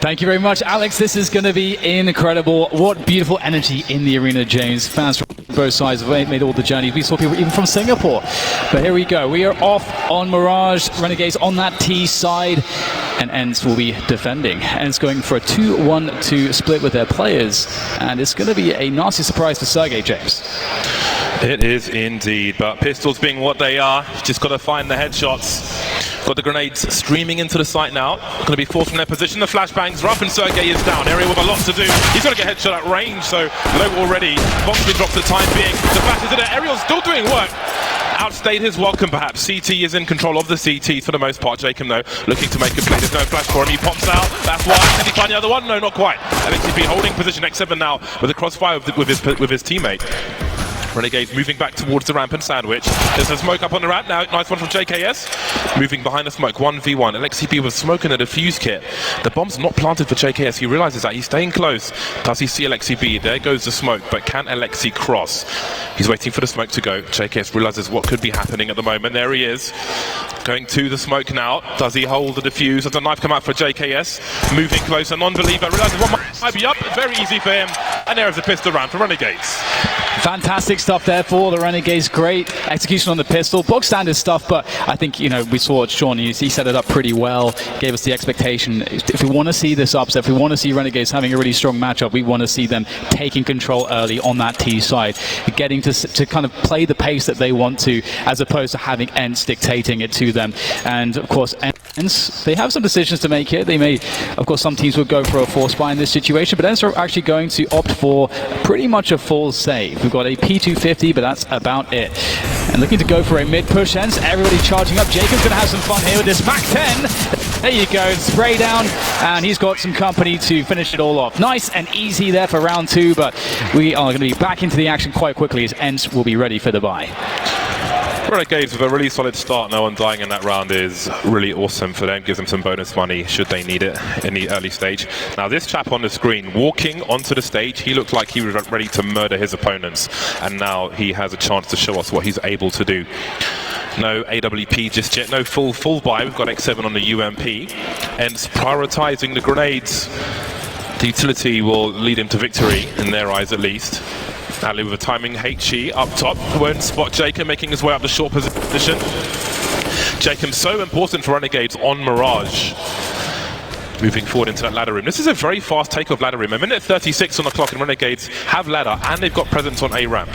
Thank you very much, Alex. This is going to be incredible. What beautiful energy in the arena, James. Fans from both sides have made all the journeys. We saw people even from Singapore. But here we go. We are off on Mirage. Renegades on that T side. And Ence will be defending. Ence going for a 2-1-2 split with their players. And it's going to be a nasty surprise for Sergey, James. It is indeed. But pistols being what they are, just got to find the headshots. Got the grenades streaming into the site now. Going to be forced from their position. The flashbangs rough and Sergey is down. Area with a lot to do. He's got to get headshot at range, so low already. Bomb's been dropped for the time being. The flash is in there. Ariel's still doing work. Outstayed his welcome perhaps. CT is in control of the CT for the most part. Jacob though, looking to make a play. There's no flash for him. He pops out. That's why. Did he find the other one? No, not quite. LXCB holding position. X7 now with a crossfire with his teammate. Renegades moving back towards the ramp and sandwich. There's a smoke up on the ramp now. Nice one from JKS. Moving behind the smoke. 1v1. LXCB was smoking a defuse kit. The bomb's not planted for JKS. He realizes that. He's staying close. Does he see LXCB? There goes the smoke. But can LXC cross? He's waiting for the smoke to go. JKS realizes what could be happening at the moment. There he is. Going to the smoke now. Does he hold the defuse? Does the knife come out for JKS? Moving closer. Non-believer. Realizes what might be up. Very easy for him. And there is a pistol round for Renegades. Fantastic stuff there for the Renegades. Great execution on the pistol. Bog standard stuff, but I think, you know, we saw Sean, he set it up pretty well, gave us the expectation. If we want to see this upset, if we want to see Renegades having a really strong matchup, we want to see them taking control early on that T side, getting to kind of play the pace that they want to, as opposed to having Ence dictating it to them. And of course, Ence, they have some decisions to make here. They may, of course, some teams would go for a force buy in this situation, but Ence are actually going to opt for pretty much a full save. We've got a P250, but that's about it. And looking to go for a mid push, Ence, everybody charging up. Jacob's going to have some fun here with this MAC-10. There you go, spray down, and he's got some company to finish it all off. Nice and easy there for round two, but we are going to be back into the action quite quickly as Ence will be ready for the buy. Renegades with a really solid start. No one dying in that round is really awesome for them. Gives them some bonus money should they need it in the early stage. Now this chap on the screen walking onto the stage, he looked like he was ready to murder his opponents, and now he has a chance to show us what he's able to do. No AWP just yet, no full buy. We've got X7 on the UMP. Ence prioritizing the grenades. The utility will lead him to victory in their eyes at least. Ali with a timing HE up top, won't spot Jacob making his way up the short position. Jacob so important for Renegades on Mirage. Moving forward into that ladder room. This is a very fast takeoff ladder room. A minute 36 on the clock, and Renegades have ladder, and they've got presence on A ramp.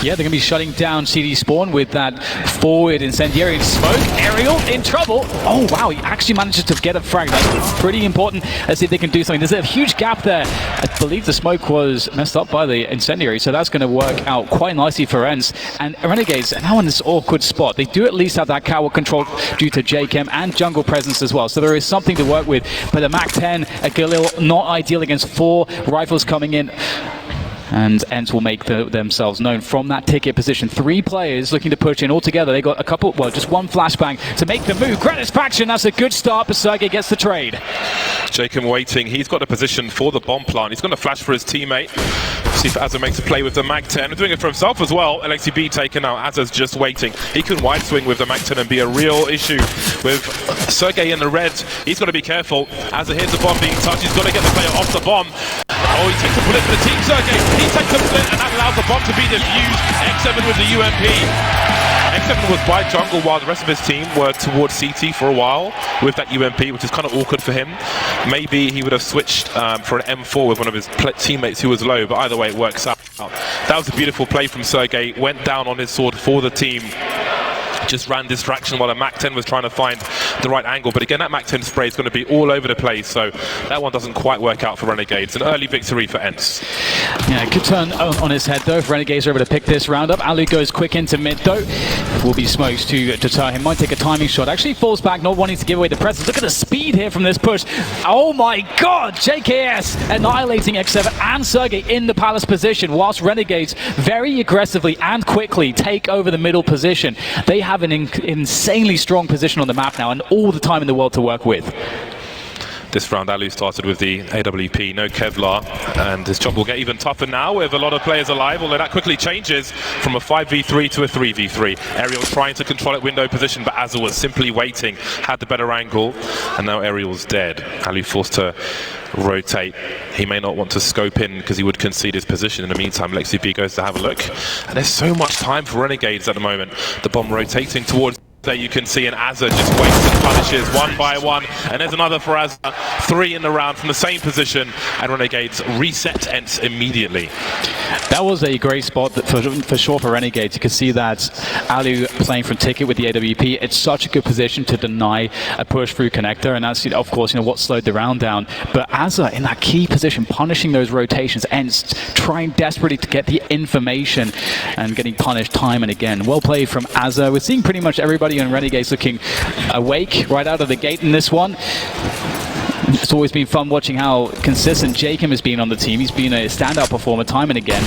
Yeah, they're going to be shutting down CD Spawn with that forward incendiary smoke. Ariel in trouble. Oh, wow, he actually manages to get a frag. That's pretty important. Let's see if they can do something. There's a huge gap there. I believe the smoke was messed up by the incendiary, so that's going to work out quite nicely for Ence. And Renegades are now in this awkward spot. They do at least have that tower control due to JChem and jungle presence as well, so there is something to work with. But the MAC-10, a Galil, not ideal against 4 rifles coming in. And Ence will make themselves known from that ticket position. 3 players looking to push in all together. They got a couple, well, just one flashbang to make the move. Gratisfaction, that's a good start, but Sergey gets the trade. Jacob waiting. He's got a position for the bomb plant. He's going to flash for his teammate. See if Azza makes a play with the MAC-10. Doing it for himself as well. LXCB taken out. Azza's just waiting. He can wide swing with the MAC-10 and be a real issue with Sergey in the red. He's got to be careful. Azza hears the bomb being touched. He's got to get the player off the bomb. Oh, he takes a bullet for the team, Sergey. He takes a bullet, and that allows the bomb to be defused. X7 with the UMP. X7 was by jungle while the rest of his team were towards CT for a while with that UMP, which is kind of awkward for him. Maybe he would have switched for an M4 with one of his teammates who was low, but either way it works out. That was a beautiful play from Sergey. Went down on his sword for the team. Just ran distraction while the MAC-10 was trying to find the right angle. But again, that MAC-10 spray is going to be all over the place, so that one doesn't quite work out for Renegades. An early victory for Ence. Yeah, good turn on his head though. If Renegades are able to pick this round up. Ali goes quick into mid though. Will be smokes to deter him. Might take a timing shot. Actually falls back, not wanting to give away the presence. Look at the speed here from this push. Oh my god! JKS annihilating X7 and Sergey in the palace position, whilst Renegades very aggressively and quickly take over the middle position. They have an insanely strong position on the map now and all the time in the world to work with. This round, Alu started with the AWP, no Kevlar, and his job will get even tougher now with a lot of players alive, although that quickly changes from a 5v3 to a 3v3. Ariel trying to control at window position, but Azza was simply waiting, had the better angle, and now Ariel's dead. Alu forced to rotate. He may not want to scope in because he would concede his position. In the meantime, Lexi B goes to have a look, and there's so much time for Renegades at the moment. The bomb rotating towards there, you can see an Azza just waits and punishes one by one, and there's another for Azza. 3 in the round from the same position, and Renegades reset Ence immediately. That was a great spot for sure for Renegades. You can see that Alu playing from ticket with the AWP. It's such a good position to deny a push through connector, and that's, of course, what slowed the round down. But Azza in that key position, punishing those rotations, Ence trying desperately to get the information and getting punished time and again. Well played from Azza. We're seeing pretty much everybody on Renegades looking awake right out of the gate in this one. It's always been fun watching how consistent Jacob has been on the team. He's been a standout performer time and again,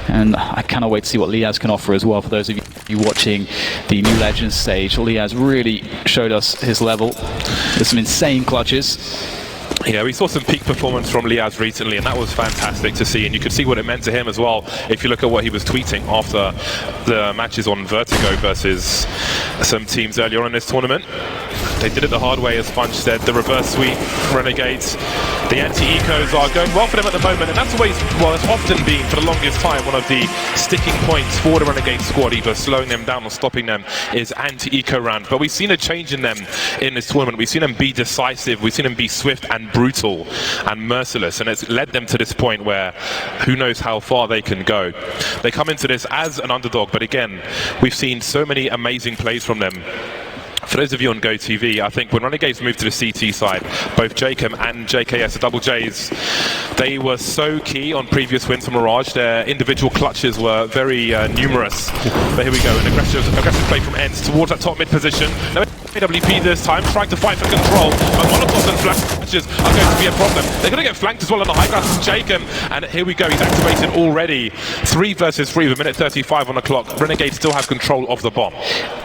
and I cannot wait to see what Liaz can offer as well. For those of you watching the New Legends stage, Liaz really showed us his level. There's some insane clutches. Yeah, we saw some peak performance from Liaz recently, and that was fantastic to see, and you could see what it meant to him as well if you look at what he was tweeting after the matches on Vertigo versus some teams earlier on in this tournament. They did it the hard way, as Sponge said, the reverse sweep, Renegades. The anti-ecos are going well for them at the moment, and that's always, well, it's often been, for the longest time, one of the sticking points for the Renegade squad, either slowing them down or stopping them, is anti-eco round. But we've seen a change in them in this tournament. We've seen them be decisive, we've seen them be swift and brutal and merciless, and it's led them to this point where who knows how far they can go. They come into this as an underdog, but again, we've seen so many amazing plays from them. For those of you on GoTV, I think when Renegades moved to the CT side, both Jacob and JKS, the double Js, they were so key on previous wins for Mirage. Their individual clutches were very numerous. But here we go, an aggressive play from Ence towards that top mid position. No AWP this time, trying to fight for control, but Molotovs and flashes are going to be a problem. They're going to get flanked as well on the high ground from Jacob, and here we go, he's activated already. 3 versus 3 with a minute 35 on the clock. Renegades still have control of the bomb.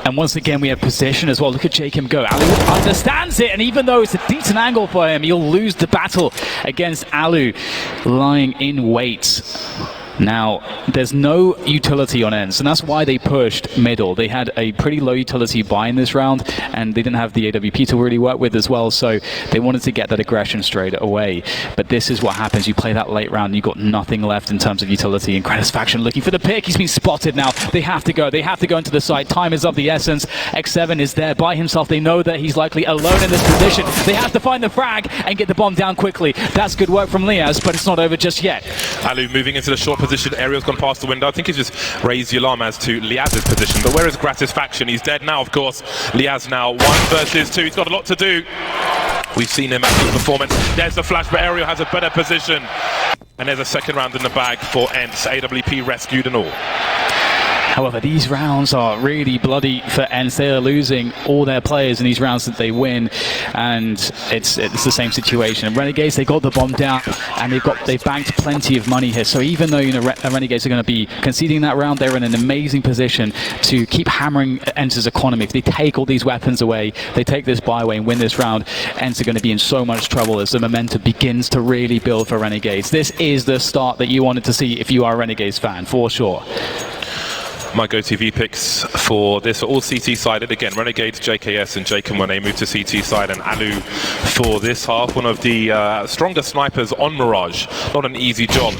And once again, we have position as well. Look at Jacob go. Alu understands it, and even though it's a decent angle for him, he'll lose the battle against Alu lying in wait. Now, there's no utility on Ence, and that's why they pushed middle. They had a pretty low utility buy in this round, and they didn't have the AWP to really work with as well, so they wanted to get that aggression straight away. But this is what happens. You play that late round, you've got nothing left in terms of utility, and Kratos faction looking for the pick. He's been spotted now. They have to go. They have to go into the side. Time is of the essence. X7 is there by himself. They know that he's likely alone in this position. They have to find the frag and get the bomb down quickly. That's good work from Liaz, but it's not over just yet. Alu moving into the short position. Ariel's gone past the window. I think he's just raised the alarm as to Liaz's position. But where is Gratis faction? He's dead now, of course. Liaz now 1 versus 2. He's got a lot to do. We've seen him at his performance. There's the flash, but Ariel has a better position. And there's a second round in the bag for Ence. AWP rescued and all. However, these rounds are really bloody for Ence. They are losing all their players in these rounds that they win, and it's the same situation. Renegades, they got the bomb down, and they've banked plenty of money here. So even though Renegades are going to be conceding that round, they're in an amazing position to keep hammering Ence's economy. If they take all these weapons away, they take this buy away and win this round, Ence are going to be in so much trouble as the momentum begins to really build for Renegades. This is the start that you wanted to see if you are a Renegades fan, for sure. My GoTV picks for this are all CT sided. Again, Renegades, JKS and Jacob when they move to CT side, and Alu for this half. One of the stronger snipers on Mirage. Not an easy job,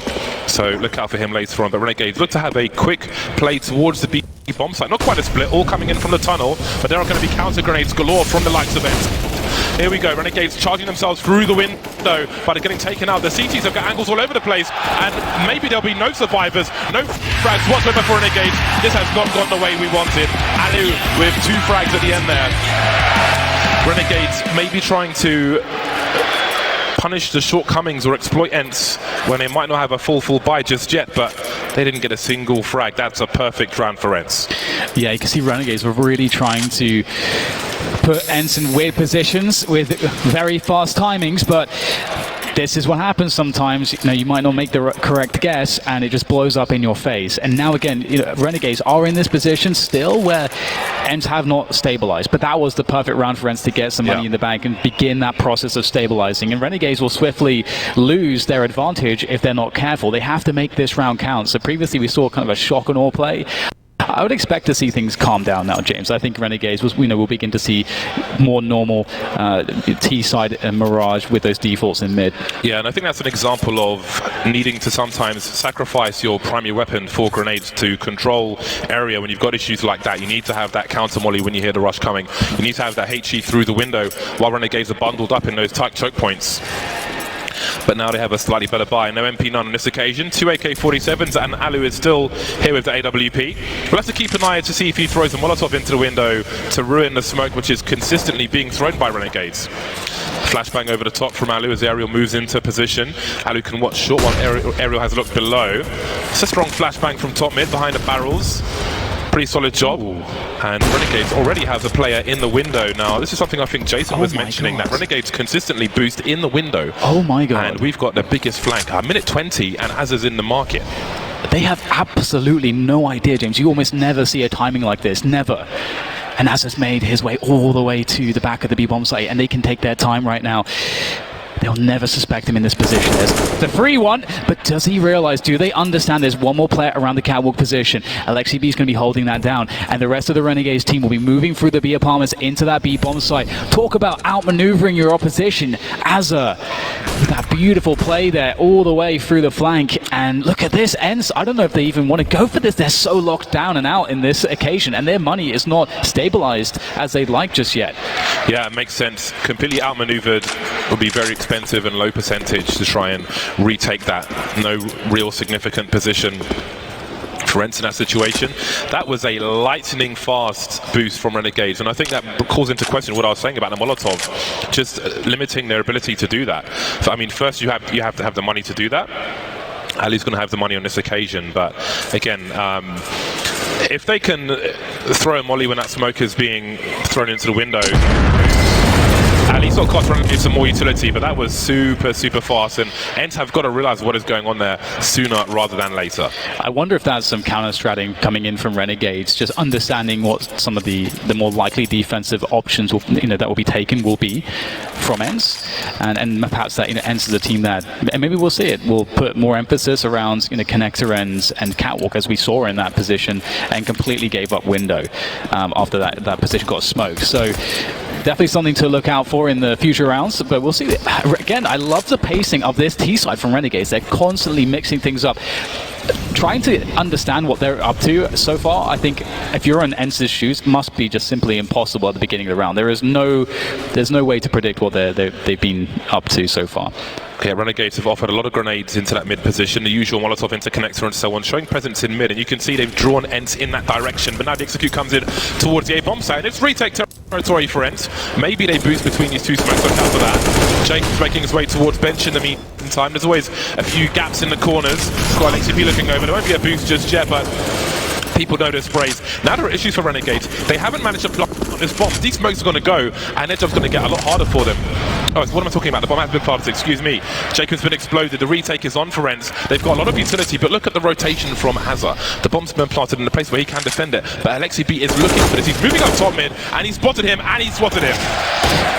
so look out for him later on. But Renegades look to have a quick play towards the B bomb site. Not quite a split, all coming in from the tunnel, but there are going to be counter grenades galore from the likes of Ence. Here we go, Renegades charging themselves through the window, but are getting taken out. The CTs have got angles all over the place, and maybe there'll be no survivors, no frags whatsoever for Renegades. This has not gone the way we wanted. Alu with 2 frags at the end there. Renegades maybe trying to punish the shortcomings or exploit Ence when they might not have a full buy just yet, but they didn't get a single frag. That's a perfect round for Ence. Yeah, you can see Renegades were really trying to put Ence in weird positions with very fast timings, but this is what happens sometimes. You know, you might not make the correct guess, and it just blows up in your face. And now again, you know, Renegades are in this position still where Ence have not stabilized, but that was the perfect round for Ence to get some money in the bank and begin that process of stabilizing. And Renegades will swiftly lose their advantage if they're not careful. They have to make this round count. So previously we saw kind of a shock and awe play. I would expect to see things calm down now, James. I think Renegades we'll begin to see more normal T-side Mirage with those defaults in mid. Yeah, and I think that's an example of needing to sometimes sacrifice your primary weapon for grenades to control area when you've got issues like that. You need to have that counter molly when you hear the rush coming. You need to have that HE through the window while Renegades are bundled up in those tight choke points. But now they have a slightly better buy. No MP9 on this occasion. 2 AK-47s, and Alu is still here with the AWP. We'll have to keep an eye to see if he throws a Molotov into the window to ruin the smoke, which is consistently being thrown by Renegades. Flashbang over the top from Alu as Ariel moves into position. Alu can watch short while Ariel has a look below. It's a strong flashbang from top mid behind the barrels. Pretty solid job. Ooh. And Renegades already has a player in the window now. This is something I think Jason was mentioning, that Renegades consistently boost in the window. Oh my god. And we've got the biggest flank. Minute 20 and Azza's in the market. They have absolutely no idea, James. You almost never see a timing like this. Never. And Azza's made his way all the way to the back of the B-bomb site, and they can take their time right now. They'll never suspect him in this position. There's the free one, but does he realize, do they understand there's one more player around the catwalk position? Alexi B is going to be holding that down, and the rest of the Renegades team will be moving through the B apartments into that B bomb site. Talk about outmaneuvering your opposition. Azza, that beautiful play there all the way through the flank, and look at this, Ence. I don't know if they even want to go for this. They're so locked down and out in this occasion, and their money is not stabilized as they'd like just yet. Yeah, it makes sense. Completely outmaneuvered will be very expensive and low percentage to try and retake that. No real significant position for Ence in that situation. That was a lightning fast boost from Renegades, and I think that calls into question what I was saying about the Molotov, just limiting their ability to do that. So, I mean, first you have to have the money to do that. Ali's going to have the money on this occasion, but again, if they can throw a molly when that smoke is being thrown into the window, Ali sort of cost Renegades some more utility, but that was super fast, and Ence have got to realize what is going on there sooner rather than later. I wonder if that's some counter-stratting coming in from Renegades, just understanding what some of the more likely defensive options will, that will be taken will be from Ence, and perhaps that Ence is a team that, and maybe we'll see it, will put more emphasis around connector ends and catwalk as we saw in that position, and completely gave up window after that position got smoked. So definitely something to look out for in the future rounds, but we'll see. Again, I love the pacing of this T-side from Renegades. They're constantly mixing things up, trying to understand what they're up to so far. I think if you're in Ence's shoes, must be just simply impossible at the beginning of the round. There's no way to predict what they've been up to so far. Yeah, Renegades have offered a lot of grenades into that mid position, the usual Molotov interconnector and so on, showing presence in mid, and you can see they've drawn Ence in that direction, but now the execute comes in towards the A-bomb site, and it's retake territory for Ence. Maybe they boost between these two smokes on top of that. Jacob's making his way towards bench in the meantime. There's always a few gaps in the corners. Got LXCP looking over. There won't be a boost just yet, but people know their sprays. Now there are issues for Renegades. They haven't managed to block this bomb. These smokes are going to go, and their job's going to get a lot harder for them. Oh, what am I talking about? The bomb has been planted, excuse me. Jacob's been exploded. The retake is on for Ence. They've got a lot of utility, but look at the rotation from Azza. The bomb's been planted in a place where he can defend it, but Alexi B is looking for this. He's moving up top mid, and he spotted him, and he swatted him.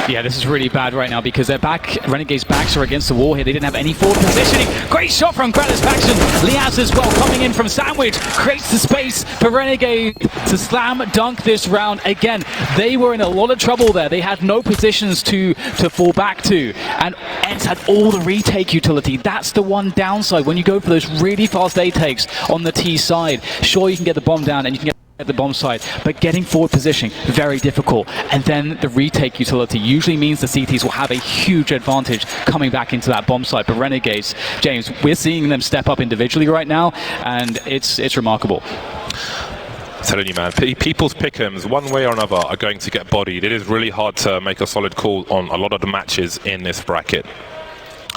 Yeah, this is really bad right now because their Renegade's backs are against the wall here. They didn't have any forward positioning. Great shot from Gratisfaction. Liaz as well coming in from Sandwich. Creates the space for Renegade to slam dunk this round. Again, they were in a lot of trouble there. They had no positions to fall back to. And Ence had all the retake utility. That's the one downside when you go for those really fast A takes on the T side. Sure, you can get the bomb down and you can get at the bomb site, but getting forward positioning, very difficult. And then the retake utility usually means the CTs will have a huge advantage coming back into that bomb site. But Renegades, James, we're seeing them step up individually right now, and it's remarkable. I'm telling you, man, people's pick'ems, one way or another, are going to get bodied. It is really hard to make a solid call on a lot of the matches in this bracket.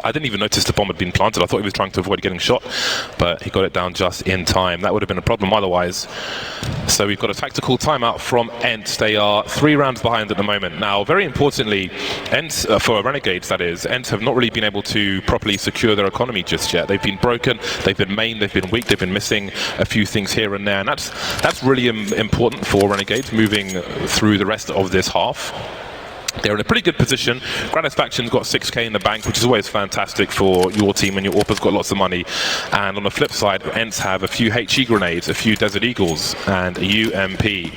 I didn't even notice the bomb had been planted. I thought he was trying to avoid getting shot, but he got it down just in time. That would have been a problem otherwise. So we've got a tactical timeout from Ence. They are 3 rounds behind at the moment. Now, very importantly, Ence, for Renegades that is, Ence have not really been able to properly secure their economy just yet. They've been broken, they've been maimed, they've been weak, they've been missing a few things here and there, and that's really important for Renegades moving through the rest of this half. They're in a pretty good position. Gratis Faction's got 6k in the bank, which is always fantastic for your team when your AWP's got lots of money. And on the flip side, Ence have a few HE grenades, a few Desert Eagles, and a UMP.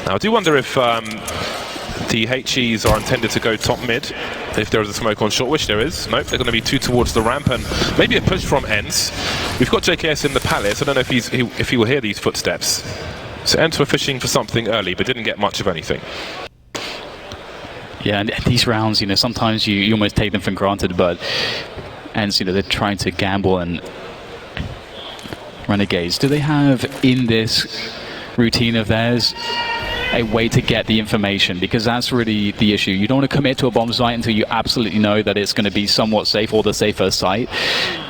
Now, I do wonder if the HEs are intended to go top mid. If there is a smoke on short, which there is. Nope, they're going to be 2 towards the ramp, and maybe a push from Ence. We've got JKS in the palace. I don't know if he will hear these footsteps. So Ence were fishing for something early, but didn't get much of anything. Yeah, and these rounds, you know, sometimes you almost take them for granted, but Ence, you know, they're trying to gamble. And Renegades, do they have in this routine of theirs a way to get the information? Because that's really the issue. You don't want to commit to a bomb site until you absolutely know that it's going to be somewhat safe, or the safer site,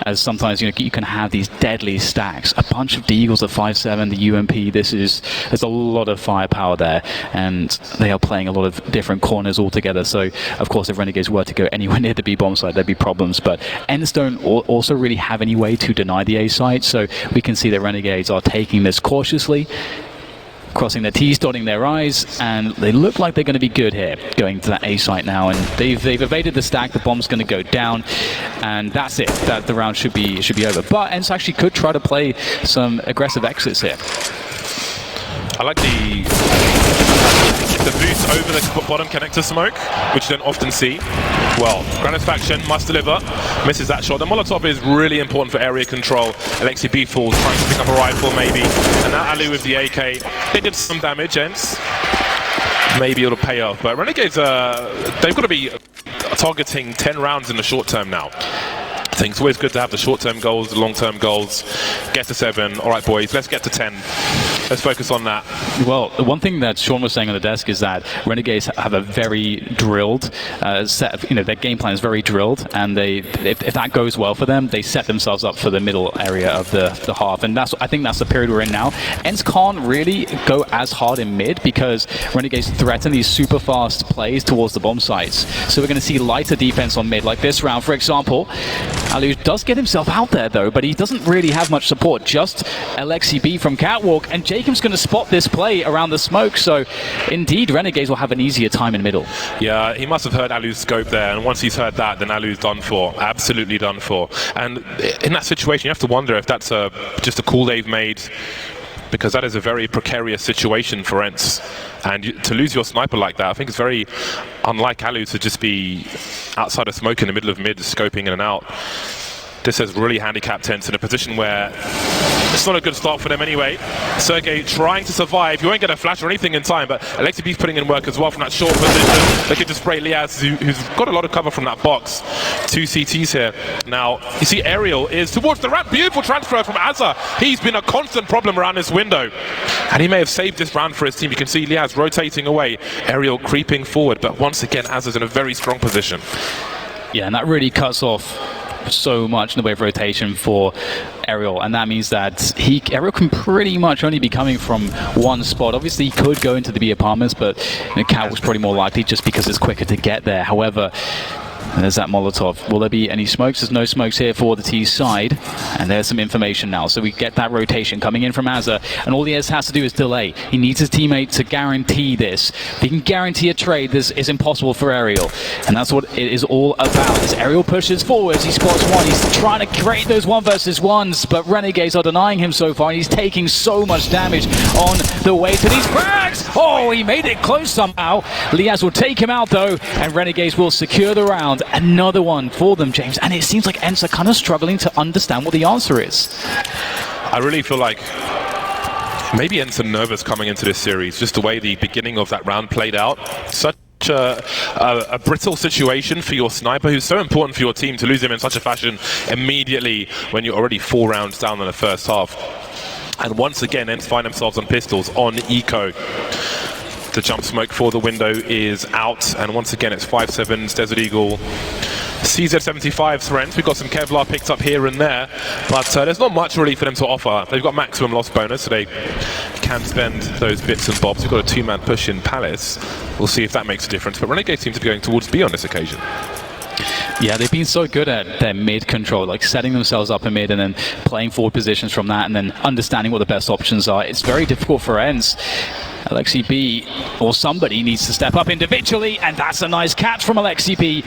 as sometimes, you know, you can have these deadly stacks. A bunch of Deagles, a 5.7, the UMP, there's a lot of firepower there, and they are playing a lot of different corners altogether. So of course, if Renegades were to go anywhere near the B bomb site, there'd be problems. But Ence don't also really have any way to deny the A site, so we can see that Renegades are taking this cautiously, crossing their T's, dotting their I's, and they look like they're going to be good here, going to that A site now. And they've evaded the stack. The bomb's going to go down, and that's it. That the round should be over. But Ence actually could try to play some aggressive exits here. I like the boost over the bottom connector smoke, which you don't often see. Well, Gratis Faction must deliver, misses that shot. The Molotov is really important for area control. Alexi B falls, trying to pick up a rifle maybe, and now Ali with the AK. They did some damage, Ence. Maybe it'll pay off, but Renegades, they've got to be targeting 10 rounds in the short term now. I think it's always good to have the short-term goals, the long-term goals. Get to 7. All right, boys, let's get to 10. Let's focus on that. Well, the one thing that Sean was saying on the desk is that Renegades have a very drilled set of, you know, their game plan is very drilled, and if that goes well for them, they set themselves up for the middle area of the half, and I think that's the period we're in now. Ence can't really go as hard in mid because Renegades threaten these super fast plays towards the bomb sites. So we're going to see lighter defense on mid, like this round, for example. Alu does get himself out there though, but he doesn't really have much support, just Alexi B from Catwalk, and Jacob's going to spot this play around the smoke, so indeed Renegades will have an easier time in middle. Yeah, he must have heard Alu's scope there, and once he's heard that, then Alu's done for, absolutely done for. And in that situation, you have to wonder if that's just a call they've made, because that is a very precarious situation for Ence. And to lose your sniper like that, I think it's very unlike Alu to just be outside of smoke in the middle of mid, scoping in and out. This has really handicapped Ence in a position where it's not a good start for them anyway. Sergey trying to survive. You won't get a flash or anything in time, but Alexi B's putting in work as well from that short position. They could just spray Liaz, who's got a lot of cover from that box. 2 CTs here. Now, you see Ariel is towards the ramp. Beautiful transfer from Azza. He's been a constant problem around this window, and he may have saved this round for his team. You can see Liaz rotating away, Ariel creeping forward, but once again, Azza's in a very strong position. Yeah, and that really cuts off so much in the way of rotation for Ariel, and that means that Ariel can pretty much only be coming from one spot. Obviously he could go into the B apartments, but Cat was probably more likely just because it's quicker to get there. However, there's that Molotov. Will there be any smokes? There's no smokes here for the T side, and there's some information now. So we get that rotation coming in from Azza, and all he has to do is delay. He needs his teammate to guarantee this. If he can guarantee a trade, this is impossible for Ariel, and that's what it is all about. As Ariel pushes forwards, he spots one. He's trying to create those 1 versus 1s, but Renegades are denying him so far, and he's taking so much damage on the way to these frags. Oh, he made it close somehow. Liaz will take him out though, and Renegades will secure the round. Another one for them, James, and it seems like Ence are kind of struggling to understand what the answer is. I really feel like maybe Ence are nervous coming into this series, just the way the beginning of that round played out. Such a brittle situation for your sniper, who's so important for your team, to lose him in such a fashion immediately when you're already 4 rounds down in the first half. And once again, Ence find themselves on pistols, on eco. The jump smoke for the window is out, and once again it's 5-7s, Desert Eagle, CZ75's for Ence. We've got some Kevlar picked up here and there, but there's not much really for them to offer. They've got maximum loss bonus, so they can spend those bits and bobs. We've got a two-man push in Palace. We'll see if that makes a difference, but Renegades seem to be going towards B on this occasion. Yeah, they've been so good at their mid control, like setting themselves up in mid and then playing forward positions from that and then understanding what the best options are. It's very difficult for Ence. Alexi B or somebody needs to step up individually, and that's a nice catch from Alexi B.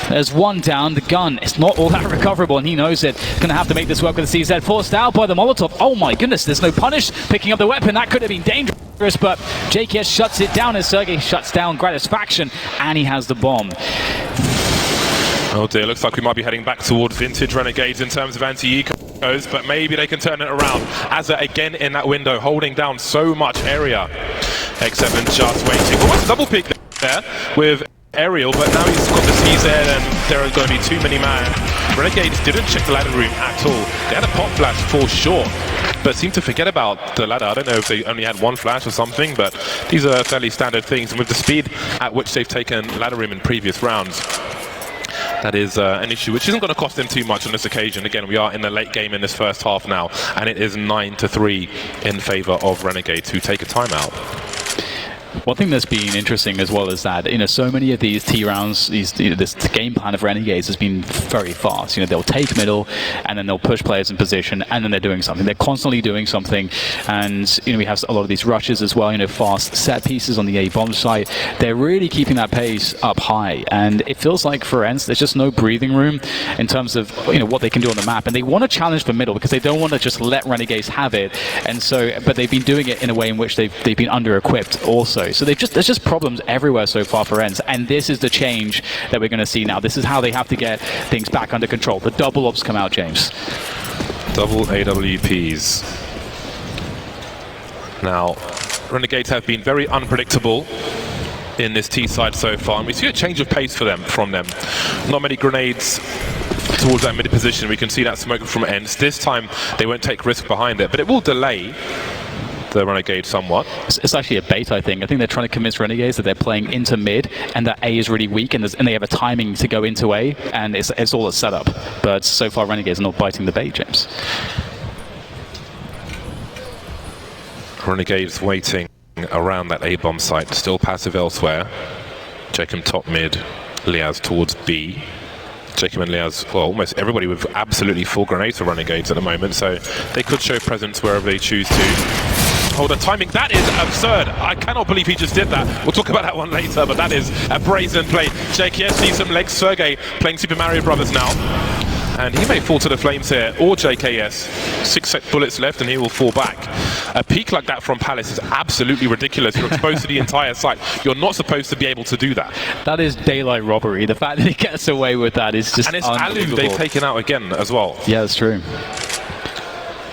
There's one down. The gun, it's not all that recoverable, and he knows it. Going to have to make this work with the CZ. Forced out by the Molotov. Oh my goodness, there's no punish. Picking up the weapon, that could have been dangerous, but JKS shuts it down as Sergey shuts down Gratisfaction, and he has the bomb. Oh dear, looks like we might be heading back towards vintage Renegades in terms of anti-ecos, but maybe they can turn it around. Azza again in that window, holding down so much area. X7 just waiting. Almost a double pick there with Aerial, but now he's got the CZ and there are going to be too many man. Renegades didn't check the ladder room at all. They had a pop flash for sure, but seemed to forget about the ladder. I don't know if they only had one flash or something, but these are fairly standard things. And with the speed at which they've taken ladder room in previous rounds, that is an issue which isn't going to cost them too much on this occasion. Again, we are in the late game in this first half now, and it is 9-3 in favor of Renegades, who take a timeout. One thing that's been interesting as well is that, so many of these T rounds, this game plan of Renegades has been very fast. They'll take middle and then they'll push players in position and then they're doing something. They're constantly doing something, and we have a lot of these rushes as well. Fast set pieces on the A bomb site. They're really keeping that pace up high, and it feels like for Ence there's just no breathing room in terms of what they can do on the map, and they want to challenge for middle because they don't want to just let Renegades have it. And so, but they've been doing it in a way in which they've been under-equipped also. So there's just problems everywhere so far for Ence, and this is the change that we're going to see now. This is how they have to get things back under control. The double ops come out, James. Double AWPs. Now, Renegades have been very unpredictable in this T side so far, and we see a change of pace from them. Not many grenades towards that mid position. We can see that smoke from Ence. This time they won't take risk behind it, but it will delay the Renegades somewhat. It's actually a bait, I think. I think they're trying to convince Renegades that they're playing into mid and that A is really weak, and they have a timing to go into A, and it's all a setup. But so far Renegades are not biting the bait, James. Renegades waiting around that A-bomb site, still passive elsewhere. Jacob top mid, Liaz towards B. Jacob and Liaz, well, almost everybody with absolutely full grenades for Renegades at the moment, so they could show presence wherever they choose to. Oh, the timing, that is absurd. I cannot believe he just did that. We'll talk about that one later, but that is a brazen play. JKS sees some legs. Sergey playing Super Mario Brothers now, and he may fall to the flames here, or JKS. 6 bullets left and he will fall back. A peek like that from Palace is absolutely ridiculous. You're exposed to the entire site. You're not supposed to be able to do that. That is daylight robbery. The fact that he gets away with that is just unbelievable. And it's Alu they've taken out again as well. Yeah, that's true.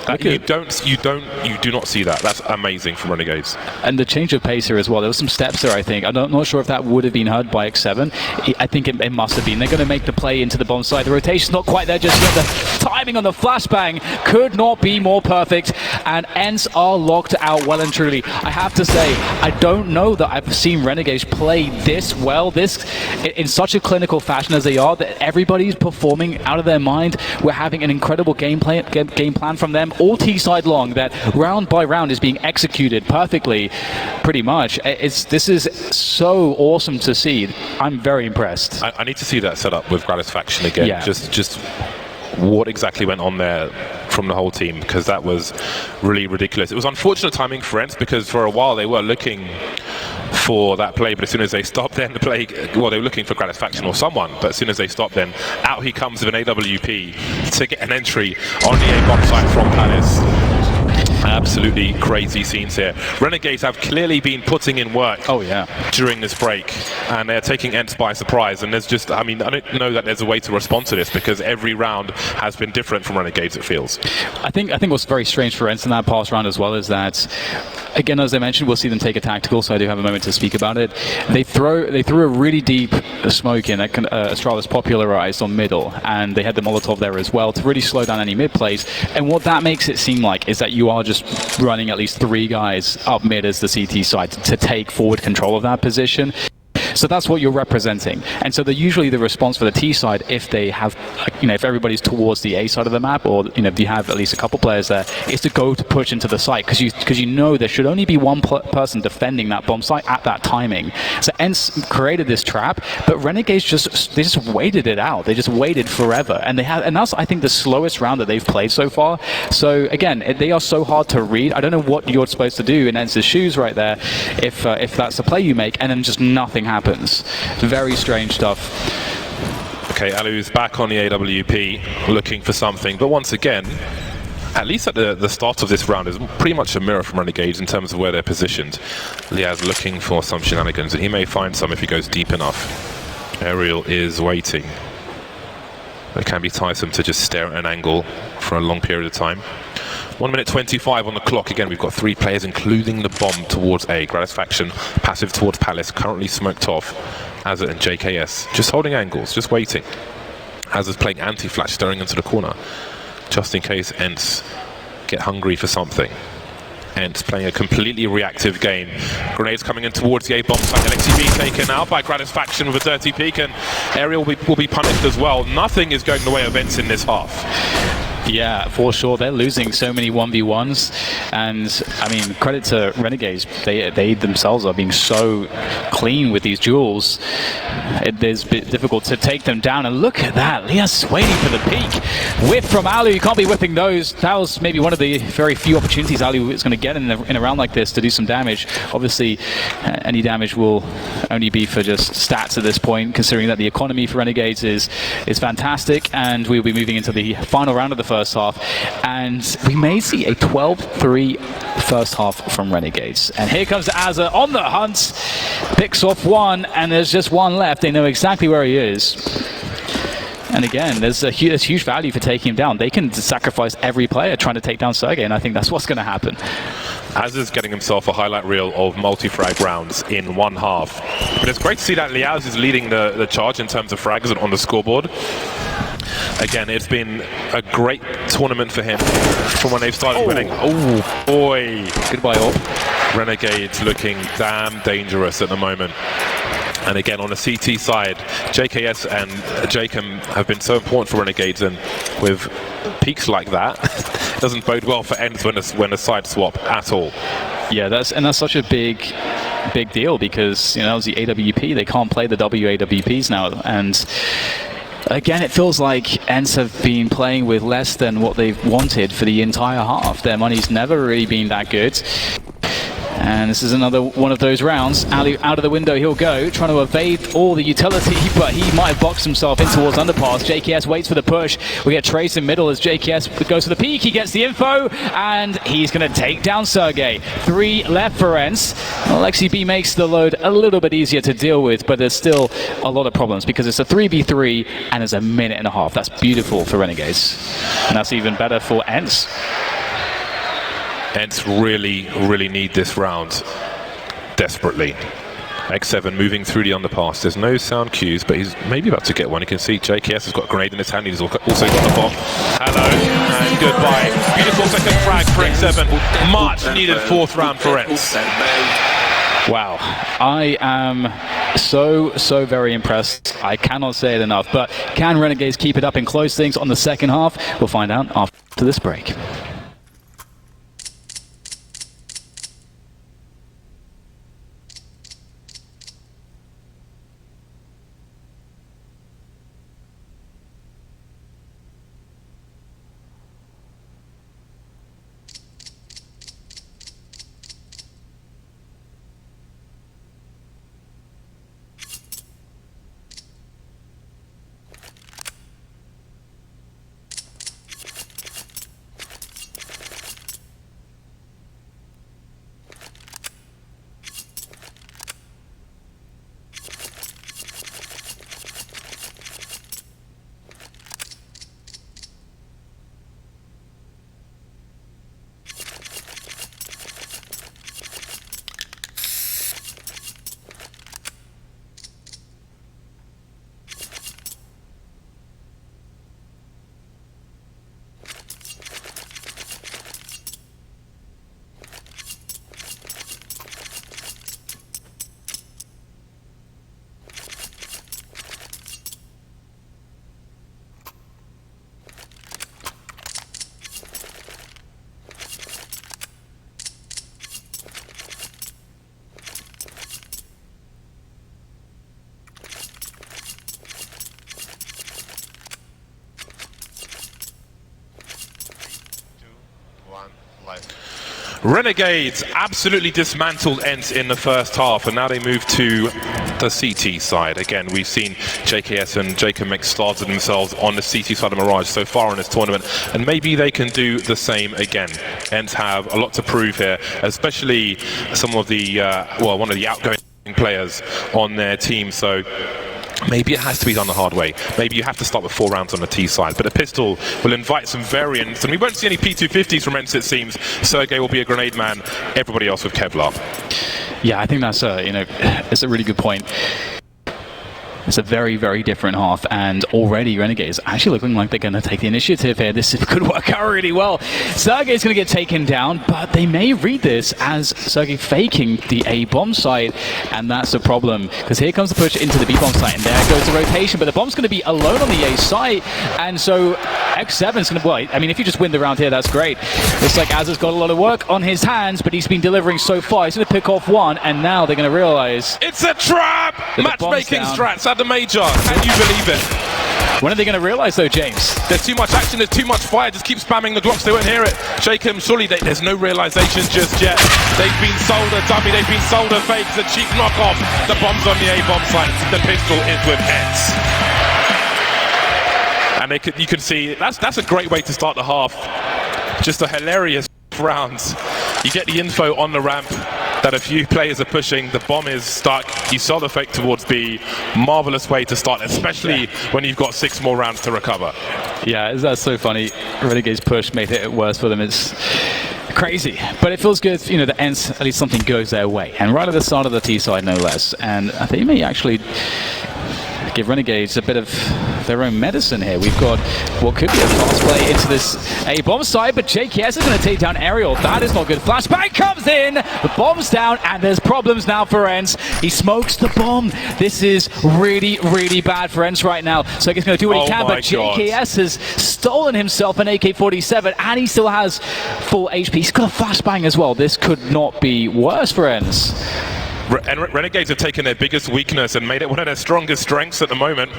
You do not see that. That's amazing from Renegades. And the change of pace here as well. There was some steps there, I think. I'm not sure if that would have been heard by X7. I think it must have been. They're going to make the play into the bomb side. The rotation's not quite there just yet. The timing on the flashbang could not be more perfect. And Ence are locked out well and truly. I have to say, I don't know that I've seen Renegades play this well, in such a clinical fashion as they are, that everybody's performing out of their mind. We're having an incredible game plan from them. All T-side long, that round by round is being executed perfectly, pretty much. This is so awesome to see. I'm very impressed. I need to see that set up with Gratisfaction again. Yeah. Just what exactly went on there from the whole team, because that was really ridiculous. It was unfortunate timing for Ence, because for a while they were looking for that play, but as soon as they stopped, then the play, well, they were looking for Gratisfaction or someone, but as soon as they stopped, then out he comes with an AWP to get an entry on the A-bomb site from Palace. Absolutely crazy scenes here. Renegades have clearly been putting in work during this break, and they're taking Ence by surprise, and there's just, I don't know that there's a way to respond to this, because every round has been different from Renegades, it feels. I think what's very strange for Ence in that past round as well is that, again, as I mentioned, we'll see them take a tactical, so I do have a moment to speak about it. They threw a really deep smoke in that Astralis popularized on middle, and they had the Molotov there as well to really slow down any mid plays. And what that makes it seem like is that you are just running at least 3 guys up mid as the CT side to take forward control of that position. So that's what you're representing. And so usually the response for the T side, if they have, if everybody's towards the A side of the map, or if you have at least a couple players there, is to go to push into the site, because you know there should only be one person defending that bomb site at that timing. So Ence created this trap, but Renegades just waited it out. They just waited forever, and that's, I think, the slowest round that they've played so far. So again, they are so hard to read. I don't know what you're supposed to do in Ence's shoes right there, if that's the play you make, and then just nothing happens. Very strange stuff. Okay, Alu's back on the AWP, looking for something, but once again, at least at the start of this round, is pretty much a mirror from Renegades in terms of where they're positioned. Liaz looking for some shenanigans, and he may find some if he goes deep enough. Aerial is waiting. It can be tiresome to just stare at an angle for a long period of time. 1 minute 25 on the clock. Again, we've got 3 players, including the bomb towards A. Gratisfaction, passive towards Palace, currently smoked off. Azza and JKS just holding angles, just waiting. Azza's playing anti-flash, staring into the corner, just in case Ence get hungry for something. Ence playing a completely reactive game. Grenades coming in towards the A-bomb site. LXCB taken out by Gratisfaction with a dirty peek, and Aerial will be punished as well. Nothing is going the way of Ence in this half. Yeah, for sure. They're losing so many 1v1s, and I mean, credit to Renegades. They themselves are being so clean with these duels. It's a bit difficult to take them down, and look at that. Liaz waiting for the peak. Whiff from Alu. You can't be whipping those. That was maybe one of the very few opportunities Alu is going to get in a round like this to do some damage. Obviously, any damage will only be for just stats at this point, considering that the economy for Renegades is fantastic, and we'll be moving into the final round of the first half, and we may see a 12-3 first half from Renegades. And here comes Azza on the hunt, picks off one, and there's just one left. They know exactly where he is. And again, there's huge value for taking him down. They can sacrifice every player trying to take down Sergey, and I think that's what's going to happen. Azza's getting himself a highlight reel of multi-frag rounds in one half. But it's great to see that Liaz is leading the charge in terms of frags on the scoreboard. Again, it's been a great tournament for him from when they've started winning. Oh boy. Goodbye all. Renegades looking damn dangerous at the moment. And again, on the CT side, JKS and Jacob have been so important for Renegades, and with peaks like that, it doesn't bode well for Ence when a side swap at all. Yeah, that's such a big deal, because that was the AWP. They can't play the WAWPs now, and again, it feels like Ence have been playing with less than what they've wanted for the entire half. Their money's never really been that good. And this is another one of those rounds. Ali out of the window, he'll go, trying to evade all the utility, but he might have boxed himself in towards underpass. JKS waits for the push. We get Trace in middle as JKS goes for the peek. He gets the info, and he's going to take down Sergey. 3 left for Ence. LXCB makes the load a little bit easier to deal with, but there's still a lot of problems, because it's a 3v3, and it's a minute and a half. That's beautiful for Renegades. And that's even better for Ence. Ence really need this round desperately. X7 moving through the underpass. There's no sound cues, but he's maybe about to get one. You can see JKS has got a grenade in his hand. He's also got the bomb. Hello and goodbye. Beautiful second frag for X7. Much needed 4th round for Ence. Wow, I am so very impressed. I cannot say it enough. But can Renegades keep it up and close things on the second half? We'll find out after this break. Renegades absolutely dismantled Ence in the first half, and now they move to the CT side. Again, we've seen JKS and Jacob make stars of themselves on the CT side of Mirage so far in this tournament, and maybe they can do the same again. Ence have a lot to prove here, especially some of the, one of the outgoing players on their team, so maybe it has to be done the hard way. Maybe you have to start with 4 rounds on the T side, but a pistol will invite some variance, and we won't see any P250s from Ence, it seems. Sergey will be a grenade man, everybody else with Kevlar. Yeah, I think that's it's a really good point. It's a very, very different half, and already Renegades actually looking like they're going to take the initiative here. This could work out really well. Sergey's going to get taken down, but they may read this as Sergey faking the A-bomb site, and that's a problem, because here comes the push into the B-bomb site, and there goes the rotation, but the bomb's going to be alone on the A site, and so X7's going to, well, I mean, if you just win the round here, that's great. Looks like Az has got a lot of work on his hands, but he's been delivering so far. He's going to pick off one, and now they're going to realize it's a trap! Matchmaking strats at the Major. Can you believe it? When are they going to realize, though, James? There's too much action, there's too much fire. Just keep spamming the Glocks, they won't hear it. Jacob, surely there's no realization just yet. They've been sold a dummy, they've been sold a fake, it's a cheap knockoff. The bomb's on the A-bomb site, the pistol is with Ence. And you can see, that's a great way to start the half. Just a hilarious round. You get the info on the ramp that a few players are pushing, the bomb is stuck, you saw the fake towards B. Marvelous way to start, especially when you've got 6 more rounds to recover. Yeah, that's so funny. Renegade's push made it worse for them. It's crazy, but it feels good, you know, the Ence, at least something goes their way. And right at the start of the T side, no less. And I think they may actually give Renegades a bit of their own medicine here. We've got what could be a fast play into this A-bomb side, but JKS is going to take down Aerial. That is not good. Flashbang comes in, the bomb's down, and there's problems now for Ence. He smokes the bomb. This is really, really bad for Ence right now. So he's going to do what he can, but JKS has stolen himself an AK-47, and he still has full HP. He's got a flashbang as well. This could not be worse for Ence. And Renegades have taken their biggest weakness and made it one of their strongest strengths at the moment.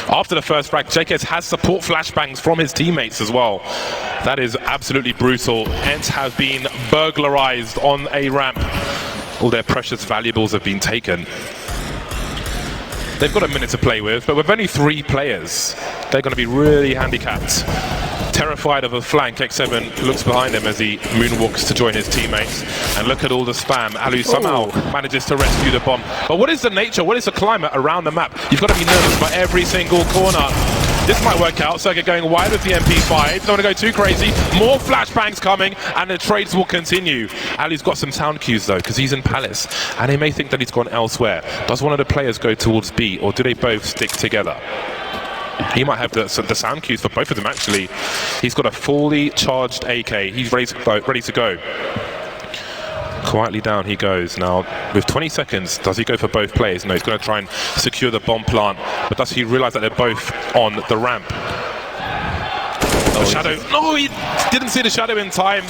After the first frag, JKS has support flashbangs from his teammates as well. That is absolutely brutal. Ence have been burglarized on a ramp. All their precious valuables have been taken. They've got a minute to play with, but with only 3 players, they're going to be really handicapped. Terrified of a flank, X7 looks behind him as he moonwalks to join his teammates. And look at all the spam. Alu somehow manages to rescue the bomb. But what is the nature, what is the climate around the map? You've got to be nervous by every single corner. This might work out. Sergey going wide with the MP5. Don't want to go too crazy. More flashbangs coming, and the trades will continue. Ali's got some sound cues though, because he's in Palace, and they may think that he's gone elsewhere. Does one of the players go towards B, or do they both stick together? He might have the sound cues for both of them, actually. He's got a fully charged AK. He's ready to go. Quietly down he goes. Now, with 20 seconds, does he go for both players? No, he's going to try and secure the bomb plant. But does he realize that they're both on the ramp? The shadow. No, he didn't see the shadow in time.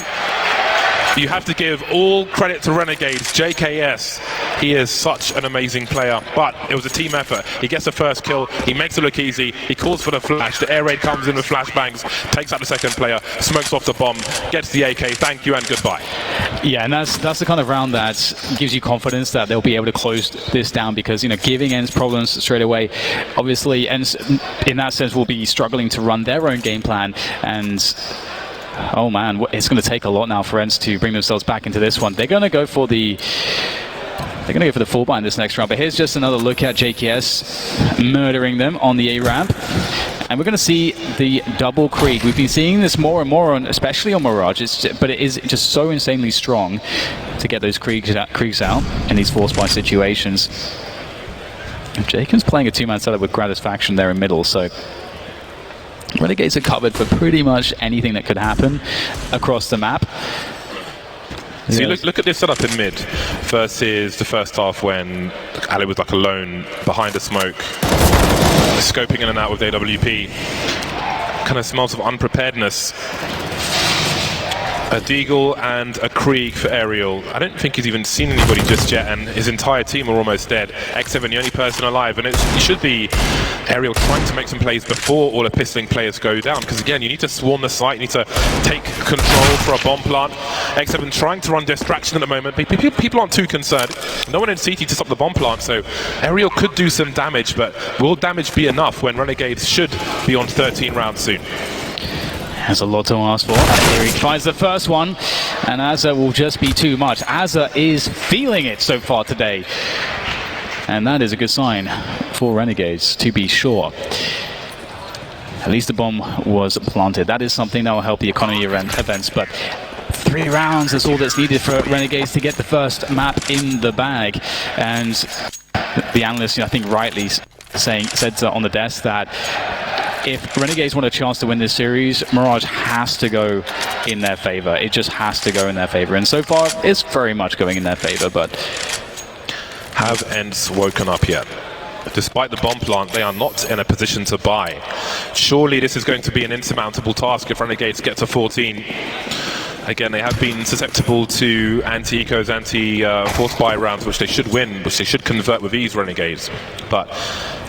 You have to give all credit to Renegades. JKS, he is such an amazing player, but it was a team effort. He gets the first kill, he makes it look easy, he calls for the flash, the air raid comes in with flashbangs, takes out the second player, smokes off the bomb, gets the AK, thank you and goodbye. Yeah, and that's the kind of round that gives you confidence that they'll be able to close this down, because, you know, giving Ence problems straight away, obviously Ence in that sense will be struggling to run their own game plan, and oh man, it's going to take a lot now for Ence to bring themselves back into this one. They're going to go for the full buy in this next round. But here's just another look at JKS murdering them on the A ramp, and we're going to see the double Krieg. We've been seeing this more and more on, especially on Mirage. But it is just so insanely strong to get those Kriegs out in these force buy situations. And Jacob's playing a 2-man setup with Gratisfaction there in middle, so Renegades are covered for pretty much anything that could happen across the map. See, look at this setup in mid versus the first half when Ali was like alone behind the smoke, scoping in and out with AWP. Kind of smells of unpreparedness. A Deagle and a Krieg for Aerial. I don't think he's even seen anybody just yet, and his entire team are almost dead. X7, the only person alive, and it should be Aerial trying to make some plays before all the pistoling players go down, because again, you need to swarm the site, you need to take control for a bomb plant. X7 trying to run distraction at the moment. People aren't too concerned. No one in CT to stop the bomb plant, so Aerial could do some damage, but will damage be enough when Renegades should be on 13 rounds soon? Has a lot to ask for. Here he finds the first one, and Azza will just be too much. Azza is feeling it so far today, and that is a good sign for Renegades, to be sure. At least the bomb was planted. That is something that will help the economy events, but 3 rounds is all that's needed for Renegades to get the first map in the bag. And the analyst, I think rightly said on the desk that if Renegades want a chance to win this series, Mirage has to go in their favor. It just has to go in their favor. And so far, it's very much going in their favor, but... Have Ence woken up yet? Despite the bomb plant, they are not in a position to buy. Surely this is going to be an insurmountable task if Renegades get to 14. Again, they have been susceptible to anti-ecos, anti-force buy rounds, which they should win, which they should convert with ease, Renegades. But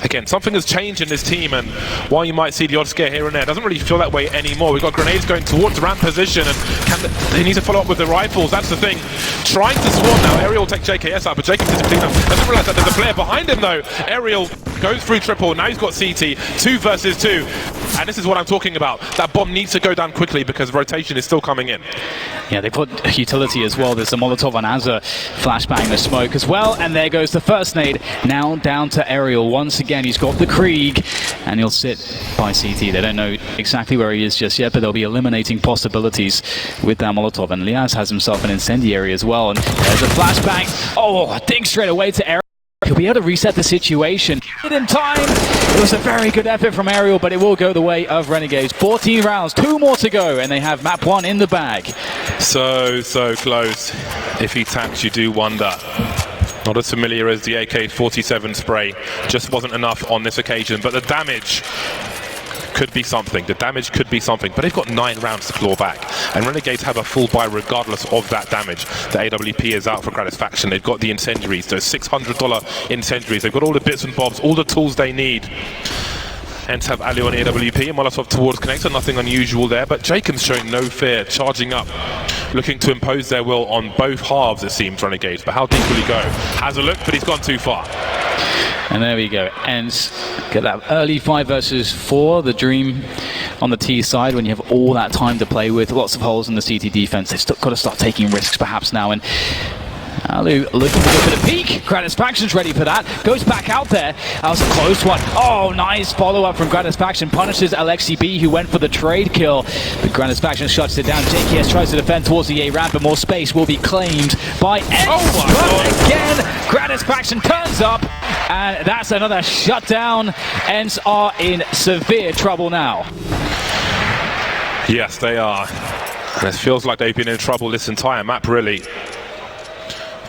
again, something has changed in this team, and while you might see the odd scare here and there, it doesn't really feel that way anymore. We've got grenades going towards ramp position, and they need to follow up with the rifles. That's the thing. Trying to swarm now. Aerial will take JKS out, but JKS doesn't realize that there's a player behind him, though. Aerial goes through triple. Now he's got CT. 2 versus 2. And this is what I'm talking about. That bomb needs to go down quickly because rotation is still coming in. Yeah, they put utility as well. There's the Molotov on Azza, flashbang the smoke as well, and there goes the first nade. Now down to Aerial. Once again, he's got the Krieg, and he'll sit by CT. They don't know exactly where he is just yet, but they'll be eliminating possibilities with that Molotov. And Liaz has himself an incendiary as well, and there's a flashbang. Oh, I think straight away to Aerial. He'll be able to reset the situation in time. It was a very good effort from Aerial, but it will go the way of Renegades. 14 rounds, 2 more to go, and they have map 1 in the bag. So close. If he taps, you do wonder. Not as familiar as the AK-47 spray. Just wasn't enough on this occasion, but the damage could be something. The damage could be something, but they've got 9 rounds to claw back, and Renegades have a full buy regardless of that damage. The AWP is out for Gratisfaction. They've got the incendiaries, those $600 incendiaries. They've got all the bits and bobs, all the tools they need. Ence have Ali on AWP and Molotov towards connector, nothing unusual there, but Jacob's showing no fear, charging up, looking to impose their will on both halves, it seems, Renegades. But how deep will he go? Has a look, but he's gone too far. And there we go. Ence get that early 5 versus 4, the dream on the T side when you have all that time to play with, lots of holes in the CT defense. They've still got to start taking risks perhaps now, and Alu looking to go for the peak. Gratisfaction's ready for that. Goes back out there. That was a close one. Oh, nice follow-up from Gratisfaction. Punishes Alexi B, who went for the trade kill. But Gratisfaction shuts it down. JKS tries to defend towards the A ramp, but more space will be claimed by Ence. But again, Gratisfaction turns up, and that's another shutdown. Ence are in severe trouble now. Yes, they are. And it feels like they've been in trouble this entire map, really.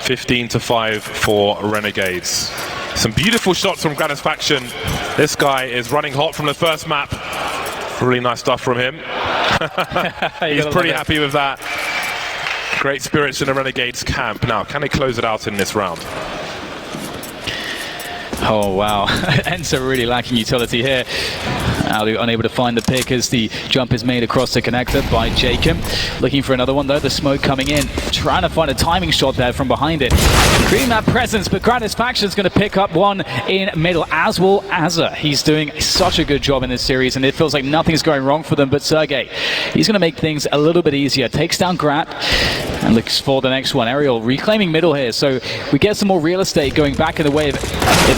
15-5 for Renegades. Some beautiful shots from Gratisfaction. This guy is running hot from the first map. Really nice stuff from him. He's pretty happy with that. Great spirits in the Renegades camp. Now, can they close it out in this round? Oh wow, Ence are really lacking utility here. Alu unable to find the pick as the jump is made across the connector by Jacob. Looking for another one though, the smoke coming in. Trying to find a timing shot there from behind it. Creating that presence, but Gratisfaction's going to pick up one in middle, as will Azza. He's doing such a good job in this series, and it feels like nothing's going wrong for them, but Sergey, he's going to make things a little bit easier. Takes down Grat and looks for the next one. Aerial reclaiming middle here, so we get some more real estate going back in the way of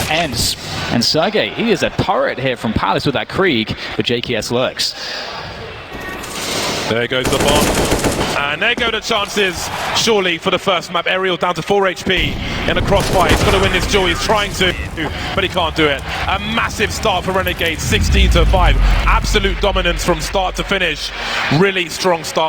Ence. And Sergey, he is a turret here from Palace with that Krieg, but JKS lurks. There goes the bomb. And there go the chances, surely, for the first map. Aerial down to 4 HP in a crossfire. He's got to win this duel. He's trying to, but he can't do it. A massive start for Renegades, 16-5. Absolute dominance from start to finish. Really strong start.